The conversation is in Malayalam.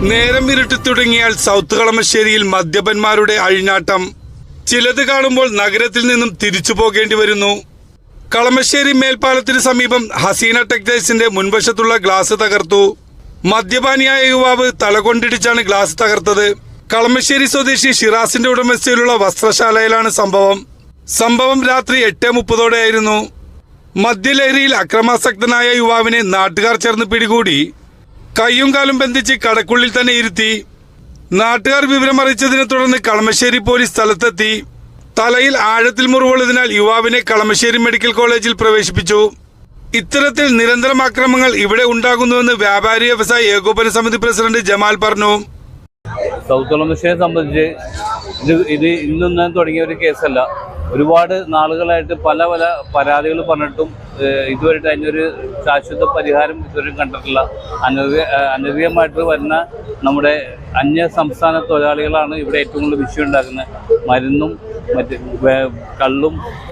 നേരം ഇരുട്ടി തുടങ്ങിയാൽ സൗത്ത് കളമശ്ശേരിയിൽ മദ്യപന്മാരുടെ അഴിഞ്ഞാട്ടം. ചിലത് കാണുമ്പോൾ നഗരത്തിൽ നിന്നും തിരിച്ചു പോകേണ്ടി വരുന്നു. കളമശ്ശേരി മേൽപ്പാലത്തിന് സമീപം ഹസീന ടെക്സ്റ്റൈൽസിന്റെ മുൻവശത്തുള്ള ഗ്ലാസ് തകർത്തു. മദ്യപാനിയായ യുവാവ് തലകൊണ്ടിടിച്ചാണ് ഗ്ലാസ് തകർത്തത്. കളമശ്ശേരി സ്വദേശി ഷിറാസിന്റെ ഉടമസ്ഥയിലുള്ള വസ്ത്രശാലയിലാണ് സംഭവം രാത്രി 8:30 മദ്യലഹരിയിൽ അക്രമാസക്തനായ യുവാവിനെ നാട്ടുകാർ ചേർന്ന് പിടികൂടി കയ്യും കാലും ബന്ധിച്ച് കടക്കുള്ളിൽ തന്നെ ഇരുത്തി. നാട്ടുകാർ വിവരമറിയിച്ചതിനെ തുടർന്ന് കളമശ്ശേരി പോലീസ് സ്ഥലത്തെത്തി. തലയിൽ ആഴത്തിൽ മുറിവുള്ളതിനാൽ യുവാവിനെ കളമശ്ശേരി മെഡിക്കൽ കോളേജിൽ പ്രവേശിപ്പിച്ചു. ഇത്തരത്തിൽ നിരന്തരം അക്രമങ്ങൾ ഇവിടെ ഉണ്ടാകുന്നുവെന്ന് വ്യാപാരി വ്യവസായ ഏകോപന സമിതി പ്രസിഡന്റ് ജമാൽ പറഞ്ഞു. സൗത്ത് കളമശ്ശേരിയെ സംബന്ധിച്ച് ഇത് ഇന്നൊന്നും തുടങ്ങിയ ഒരു കേസല്ല. ഒരുപാട് നാളുകളായിട്ട് പല പരാതികൾ പറഞ്ഞിട്ടും ഇതുവരെയായിട്ട് അതിനൊരു ശാശ്വത പരിഹാരം ഇതുവരെ കണ്ടിട്ടില്ല. അനധികമായിട്ട് വരുന്ന നമ്മുടെ അന്യ സംസ്ഥാന തൊഴിലാളികളാണ് ഇവിടെ ഏറ്റവും കൂടുതൽ വിഷയം ഉണ്ടാക്കുന്നത്. മരുന്നും മറ്റ് കള്ളും